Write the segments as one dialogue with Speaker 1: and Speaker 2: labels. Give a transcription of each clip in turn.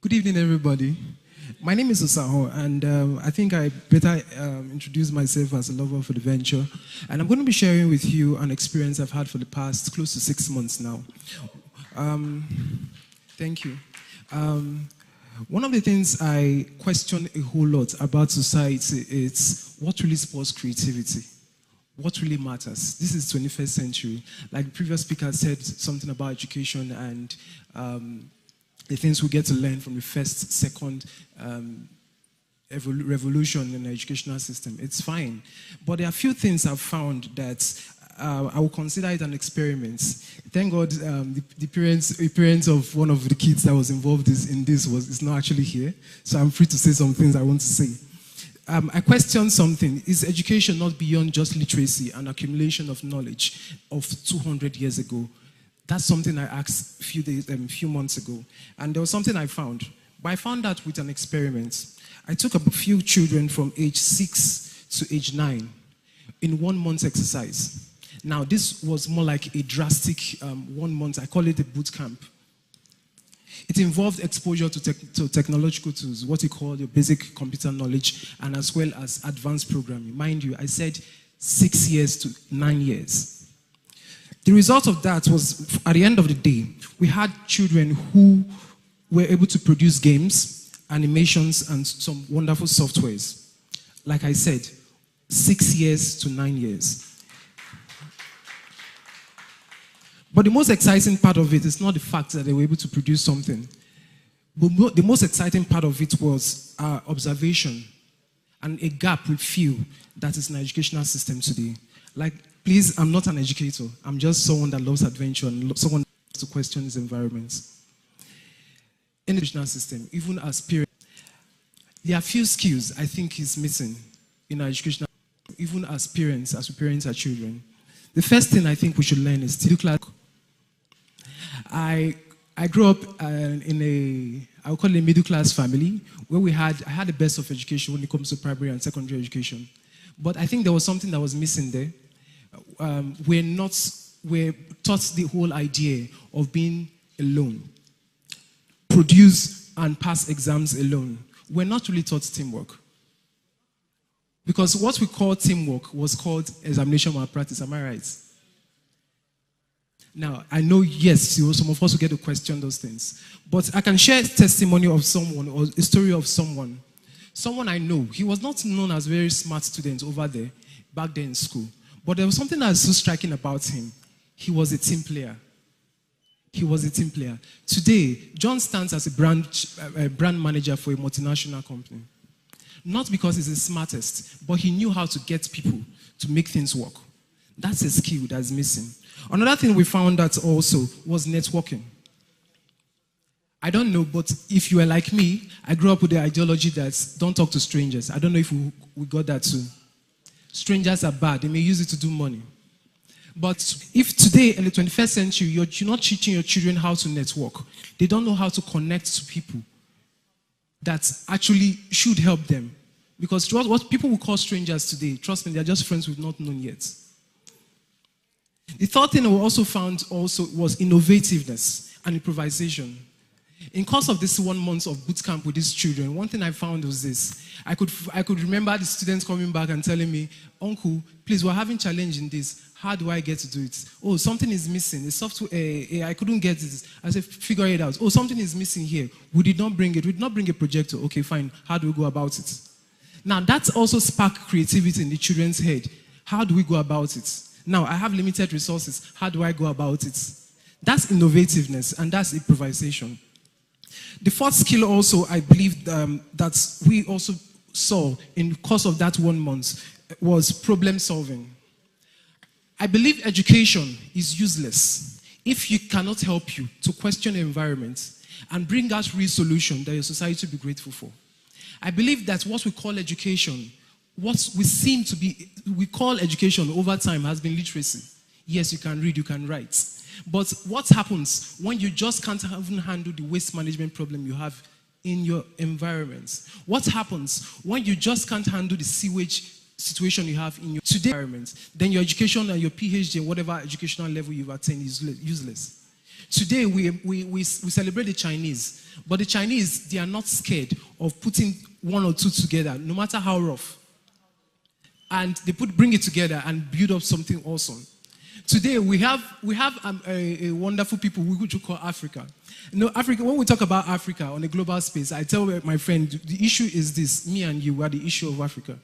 Speaker 1: Good evening, everybody. My name is Osahon, and I think I better introduce myself as a lover of adventure. And I'm going to be sharing with you an experience I've had for the past close to 6 months now. Thank you. One of the things I question a whole lot about society is what really supports creativity. What really matters? This is 21st century. Like the previous speaker said something about education and the things we get to learn from the first, second revolution in the educational system. It's fine. But there are a few things I've found that I will consider it an experiment. Thank God the parents of one of the kids that was involved in this is not actually here. So I'm free to say some things I want to say. I question something. Is education not beyond just literacy and accumulation of knowledge of 200 years ago? That's something I asked a few months ago. And there was something I found. But I found that with an experiment. I took a few children from age 6 to age 9 in 1 month exercise. Now, this was more like a drastic 1 month. I call it a boot camp. It involved exposure to technological tools, what you call your basic computer knowledge, and as well as advanced programming. Mind you, I said 6 years to 9 years. The result of that was, at the end of the day, we had children who were able to produce games, animations, and some wonderful softwares. Like I said, 6 years to 9 years. But the most exciting part of it is not the fact that they were able to produce something. But the most exciting part of it was our observation and a gap we feel that is in the educational system today. Like, please, I'm not an educator. I'm just someone that loves adventure and someone that loves to question his environments. In the educational system, even as parents, there are few skills I think is missing in our educational system, even as we parent our children. The first thing I think we should learn is middle class. I grew up I would call it a middle class family, where I had the best of education when it comes to primary and secondary education. But I think there was something that was missing there. We're taught the whole idea of being alone, produce and pass exams alone. We're not really taught teamwork. Because what we call teamwork was called examination malpractice, am I right? Now, I know, yes, some of us will get to question those things. But I can share a testimony of someone or a story of someone. Someone I know, he was not known as a very smart student over there, back then in school. But there was something that was so striking about him. He was a team player. He was a team player. Today, John stands as a brand manager for a multinational company. Not because he's the smartest, but he knew how to get people to make things work. That's a skill that's missing. Another thing we found out also was networking. I don't know, but if you are like me, I grew up with the ideology that don't talk to strangers. I don't know if we got that too. Strangers are bad. They may use it to do money. But if today, in the 21st century, you're not teaching your children how to network, they don't know how to connect to people that actually should help them. Because what people will call strangers today, trust me, they're just friends we've not known yet. The third thing we also found was innovativeness and improvisation. In course of this 1 month of boot camp with these children, one thing I found was this. I could remember the students coming back and telling me, "Uncle, please, we're having challenge in this. How do I get to do it? Oh, something is missing. The software, I couldn't get this." I said, "Figure it out. Oh, something is missing here. We did not bring it. We did not bring a projector. Okay, fine. How do we go about it?" Now, that's also sparked creativity in the children's head. How do we go about it? Now, I have limited resources. How do I go about it? That's innovativeness, and that's improvisation. The fourth skill also, I believe, that we also saw in the course of that 1 month was problem solving. I believe education is useless if you cannot help you to question the environment and bring out real solution that your society will be grateful for. I believe that what we call education, we call education over time has been literacy. Yes, you can read, you can write. But what happens when you just can't even handle the waste management problem you have in your environment? What happens when you just can't handle the sewage situation you have in your environment? Then your education and your PhD and whatever educational level you've attained is useless. Today, we celebrate the Chinese, but the Chinese, they are not scared of putting one or two together, no matter how rough. And they bring it together and build up something awesome. Today, we have a wonderful people which we call Africa. You know, Africa, when we talk about Africa on a global space, I tell my friend, the issue is this: me and you are the issue of Africa.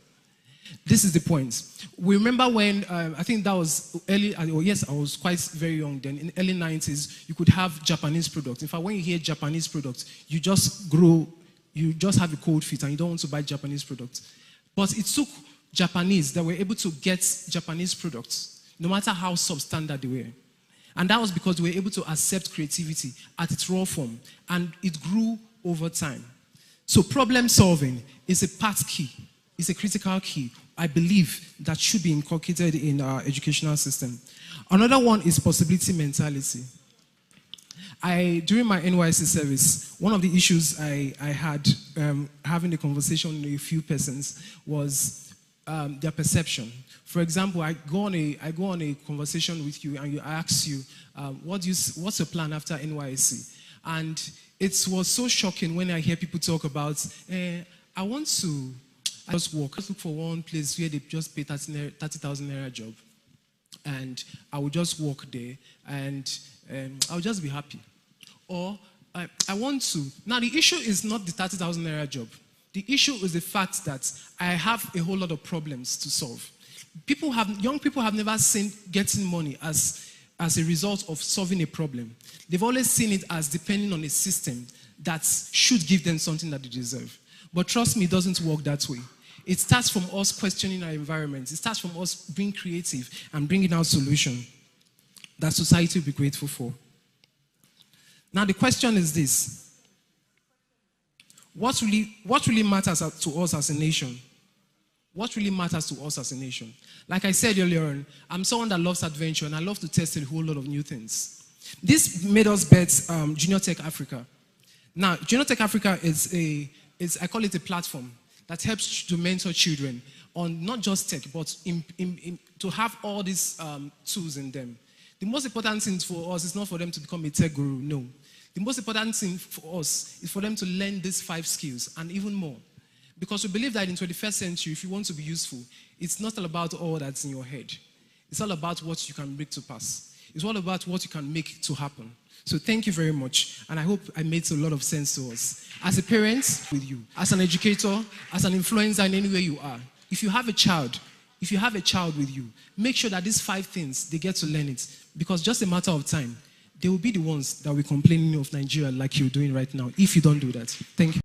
Speaker 1: This is the point. We remember when, I think that was early, yes, I was quite very young then. In the early 90s, you could have Japanese products. In fact, when you hear Japanese products, you just have a cold feet and you don't want to buy Japanese products. But it took Japanese that were able to get Japanese products, no matter how substandard they were. And that was because they were able to accept creativity at its raw form, and it grew over time. So problem solving is a part key. It's a critical key, I believe, that should be inculcated in our educational system. Another one is possibility mentality. During my NYC service, one of the issues I had having a conversation with a few persons was their perception. For example, I go on a conversation with you and I ask you, what's your plan after NYC? And it was so shocking when I hear people talk about, I want to just work. Just look for one place where they just pay 30,000 naira job, and I will just work there, and I'll just be happy. Or I want to. Now the issue is not the 30,000 naira job. The issue is the fact that I have a whole lot of problems to solve. Young people have never seen getting money as a result of solving a problem. They've always seen it as depending on a system that should give them something that they deserve. But trust me, it doesn't work that way. It starts from us questioning our environment. It starts from us being creative and bringing out solutions that society will be grateful for. Now the question is this: what really matters to us as a nation? What really matters to us as a nation? Like I said earlier on, I'm someone that loves adventure and I love to test a whole lot of new things. This made us bet Junior Tech Africa. Now, Junior Tech Africa I call it a platform that helps to mentor children on not just tech, but to have all these tools in them. The most important thing for us is not for them to become a tech guru, no. The most important thing for us is for them to learn these 5 skills and even more. Because we believe that in the 21st century, if you want to be useful, it's not all about all that's in your head. It's all about what you can make to pass. It's all about what you can make to happen. So thank you very much, and I hope I made a lot of sense to us. As a parent, with you. As an educator, as an influencer in any way you are. If you have a child with you, make sure that these 5 things, they get to learn it. Because just a matter of time, they will be the ones that will be complaining of Nigeria like you're doing right now, if you don't do that. Thank you.